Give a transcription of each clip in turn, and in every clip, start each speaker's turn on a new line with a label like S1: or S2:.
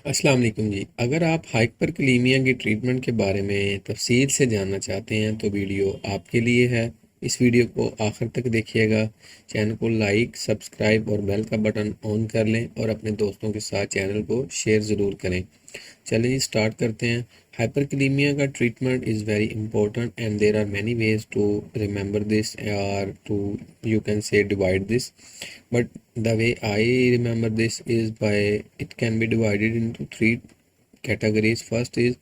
S1: अस्सलाम वालेकुम जी। अगर आप हाइपरकलीमिया की ट्रीटमेंट के बारे में तफसील से जानना चाहते हैं तो वीडियो आपके लिए है। इस वीडियो को आखिर तक देखिएगा। चैनल को लाइक, सब्सक्राइब और बेल का बटन ऑन कर लें और अपने दोस्तों के साथ चैनल को शेयर ज़रूर करें। चलिए जी स्टार्ट करते हैं। हाइपरकलीमिया का treatment is very important and there are many ways to remember this और to you can say divide this, but the way I remember this is by it can be divided into three categories. First is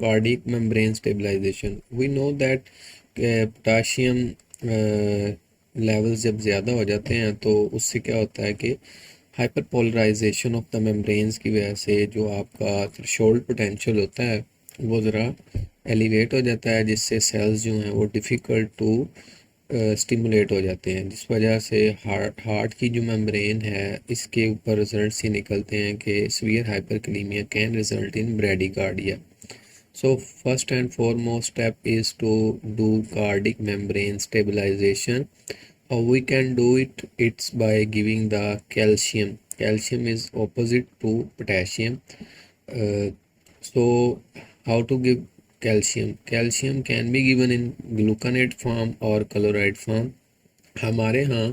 S1: cardiac membrane stabilization. We know that potassium levels जब ज़्यादा हो जाते हैं तो उससे क्या होता है कि hyperpolarisation of the membranes की वजह से जो आपका थ्रेशोल्ड पोटेंशियल होता है वो ज़रा एलिवेट हो जाता है, जिससे सेल्स जो हैं वो डिफ़िकल्ट टू स्टिमुलेट हो जाते हैं, जिस वजह से हार्ट की जो मेम्ब्रेन है इसके ऊपर रिजल्ट्स ये निकलते हैं कि severe hyperkalemia can result in bradycardia. So first and foremost step is to do cardiac membrane stabilization. How we can do it? It's by giving the calcium. Calcium is opposite to potassium. Uh, so how to give calcium? Calcium can be given in gluconate form or chloride form. हमारे यहाँ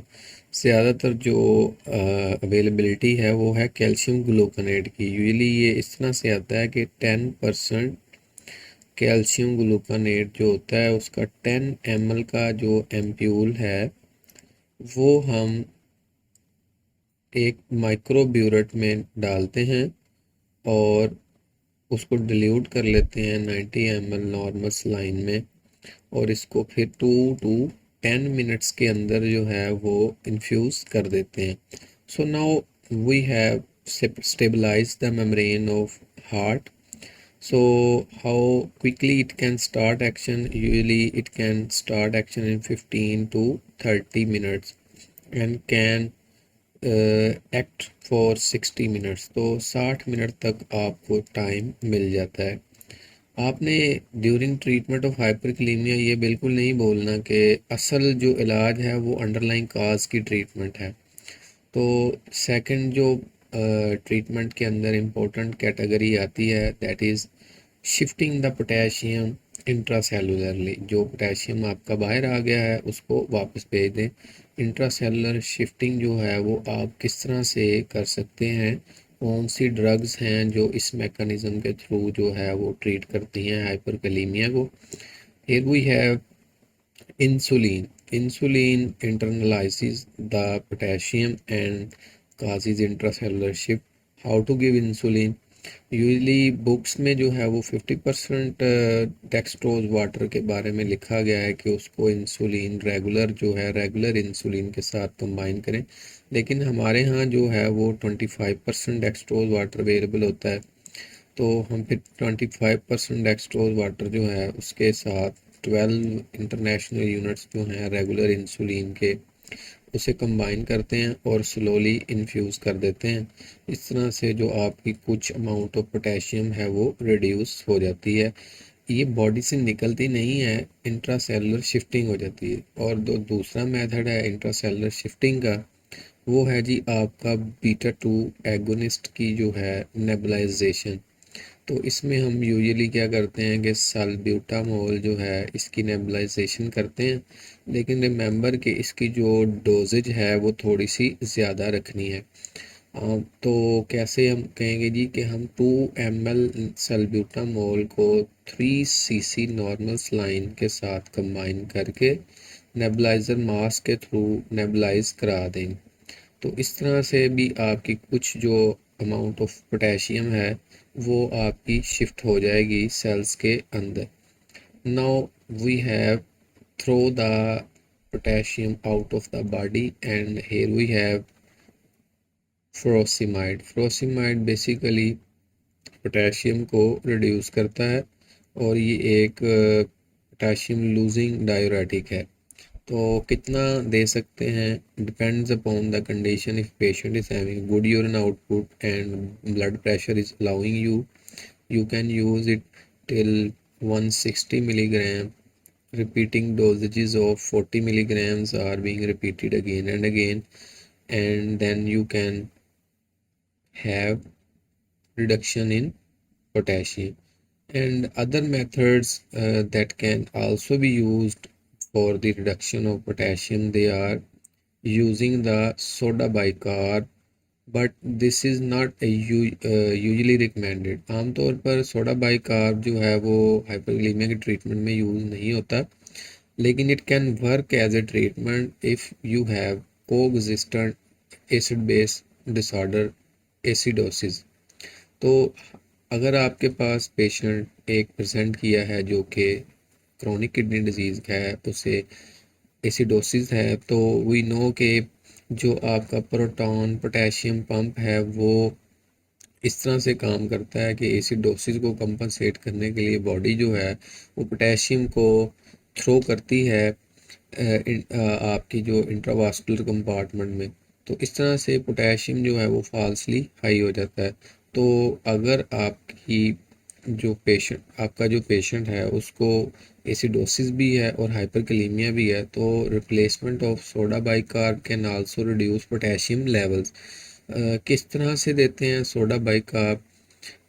S1: ज़्यादातर जो availability है वो है calcium gluconate की। Usually ये इस तरह से आता है कि 10% कैल्शियम ग्लूकोनेट जो होता है उसका 10 ml का जो एम्प्यूल है वो हम एक माइक्रोब्यूरेट में डालते हैं और उसको डिल्यूट कर लेते हैं 90 ml नॉर्मल सलाइन में, और इसको फिर 2 to 10 मिनट्स के अंदर जो है वो इन्फ्यूज़ कर देते हैं। So now we have stabilise the membrane of heart. So how quickly it can start action? Usually it can start action in 15 to 30 minutes and can act for 60 minutes. तो 60 minute तक आपको time मिल जाता है। आपने during treatment of हाइपरकलीमिया ये बिल्कुल नहीं बोलना कि असल जो इलाज है वो अंडरलाइंग काज की ट्रीटमेंट है। तो सेकंड जो ट्रीटमेंट के अंदर इम्पोर्टेंट कैटेगरी आती है that is shifting the potassium intracellularly. जो पोटेशियम आपका बाहर आ गया है उसको वापस भेज दें। इंट्रासेलुलर शिफ्टिंग जो है वो आप किस तरह से कर सकते हैं, कौन सी ड्रग्स हैं जो इस मैकेनिज़्म के थ्रू जो है वो ट्रीट करती हैं हाइपरकलीमिया को। Here we have insulin. Insulin internalizes the potassium and causes intracellular shift. How to give insulin? Usually books में जो है वो 50% डेक्सट्रोज वाटर के बारे में लिखा गया है कि उसको इंसुलिन रेगुलर जो है रेगुलर इंसुलिन के साथ कंबाइन करें, लेकिन हमारे यहाँ जो है वो 25% डेक्सट्रोज वाटर अवेलेबल होता है। तो हम फिर 25% डेक्सट्रोज वाटर जो है उसके साथ 12 इंटरनेशनल यूनिट्स जो हैं रेगुलर इंसुलिन के उसे कंबाइन करते हैं और स्लोली इन्फ्यूज़ कर देते हैं। इस तरह से जो आपकी कुछ अमाउंट ऑफ पोटेशियम है वो रिड्यूस हो जाती है। ये बॉडी से निकलती नहीं है, इंट्रासेलुलर शिफ्टिंग हो जाती है। और दूसरा मेथड है इंट्रासेलुलर शिफ्टिंग का, वो है जी आपका बीटा 2 एगोनिस्ट की जो है नेबुलाइजेशन। तो इसमें हम यूजुअली क्या करते हैं कि साल्ब्यूटामोल जो है इसकी नेबुलाइजेशन करते हैं, लेकिन रिमेंबर कि इसकी जो डोजेज है वो थोड़ी सी ज़्यादा रखनी है। तो कैसे हम कहेंगे जी कि हम 2 ml साल्ब्यूटामोल को 3 cc नॉर्मल सलाइन के साथ कंबाइन करके नेबुलाइज़र मास्क के थ्रू नेबुलाइज करा देंगे। तो इस तरह से भी आपकी कुछ जो अमाउंट ऑफ पोटेशियम है वो आपकी शिफ्ट हो जाएगी सेल्स के अंदर। Now we have throw the potassium out of the body and here we have frusemide. Frusemide basically potassium को रिड्यूस करता है और ये एक पोटेशियम लूजिंग डायूरेटिक है। तो कितना दे सकते हैं depends upon the condition. If patient is having good urine output and blood pressure is allowing you can use it till 160 milligram. Repeating dosages of 40 milligrams are being repeated again and again, and then you can have reduction in potassium. And other methods that can also be used for the reduction of potassium, they are using the soda bicarb, but this is not usually recommended. आमतौर पर soda bicarb जो है वो हाइपरकालीमिया के treatment में use नहीं होता, लेकिन it can work as a treatment if you have coexistent acid base disorder acidosis. तो अगर आपके पास पेशेंट एक प्रेजेंट किया है जो कि क्रोनिक किडनी डिजीज़ का है, उसे एसिडोसिस है, तो वी नो कि जो आपका प्रोटॉन पोटेशियम पंप है वो इस तरह से काम करता है कि एसिडोसिस को कंपनसेट करने के लिए बॉडी जो है वो पोटेशियम को थ्रो करती है आपकी जो इंट्रावास्कुलर कंपार्टमेंट में। तो इस तरह से पोटेशियम जो है वो फाल्सली हाई हो जाता है। तो अगर आपका जो पेशेंट है उसको एसिडोसिस भी है और हाइपरकलीमिया भी है, तो replacement of soda bicarb can also reduce potassium levels. किस तरह से देते हैं soda bicarb?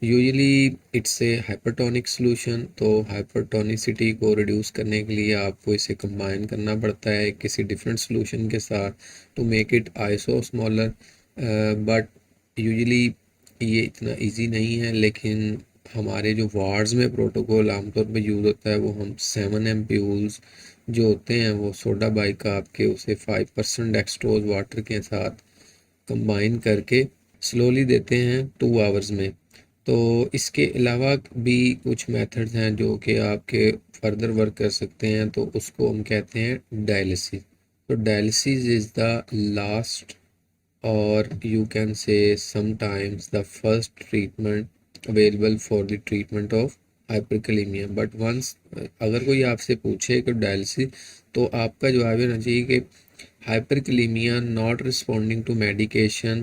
S1: Usually it's a hypertonic solution. तो हाइपरटोनिसिटी को रिड्यूस करने के लिए आपको इसे कंबाइन करना पड़ता है किसी डिफरेंट सोल्यूशन के साथ to make it isosmolar. But usually ये इतना इजी नहीं है, लेकिन हमारे जो वार्ड्स में प्रोटोकॉल आमतौर पर यूज़ होता है वो हम 7 एम्प्यूल्स जो होते हैं वो सोडा बाइकार्ब के उसे 5% डेक्सट्रोज वाटर के साथ कंबाइन करके स्लोली देते हैं 2 आवर्स में। तो इसके अलावा भी कुछ मेथड्स हैं जो कि आपके फर्दर वर्क कर सकते हैं, तो उसको हम कहते हैं डायलिसिस। तो डायलिसिस इज़ द लास्ट और you can say sometimes the first treatment available for the treatment of hyperkalemia. But once अगर कोई आपसे पूछे कि डायलिसिस, तो आपका जवाब होना चाहिए कि hyperkalemia not responding to medication,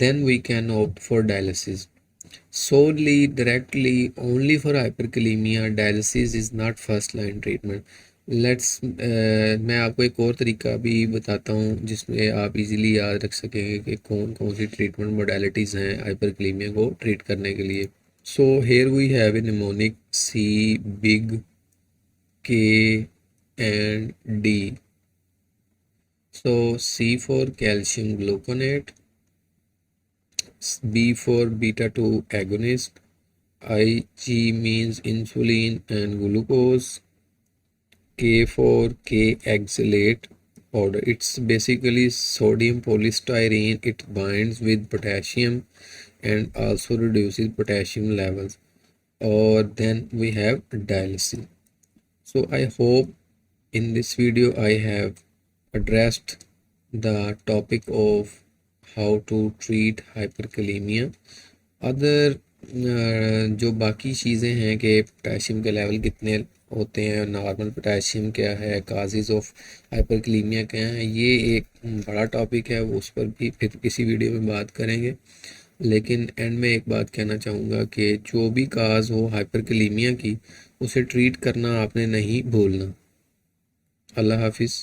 S1: then we can opt for dialysis. Solely, directly, only for hyperkalemia, dialysis is not first line treatment. मैं आपको एक और तरीका भी बताता हूँ जिसमें आप इजीली याद रख सकेंगे कि कौन कौन सी ट्रीटमेंट मोडालिटीज़ हैं हाइपरकलीमिया को ट्रीट करने के लिए। So here we have a mnemonic C, big K and D. So C for calcium gluconate, B for beta 2 agonist, IG means insulin and glucose, K for K oxalate powder. It's basically sodium polystyrene. It binds with potassium and also reduces potassium levels. Or then we have dialysis. So I hope in this video I have addressed the topic of how to treat hyperkalemia. Other जो बाकी चीज़ें हैं कि potassium के level कितने होते हैं, normal potassium क्या है, काजेज ऑफ हाइपरकलीमिया क्या है, ये एक बड़ा टॉपिक है, वो उस पर भी फिर किसी वीडियो में बात करेंगे। लेकिन एंड में एक बात कहना चाहूँगा कि जो भी काज हो हाइपरकलीमिया की, उसे ट्रीट करना आपने नहीं भूलना। अल्लाह हाफिज़।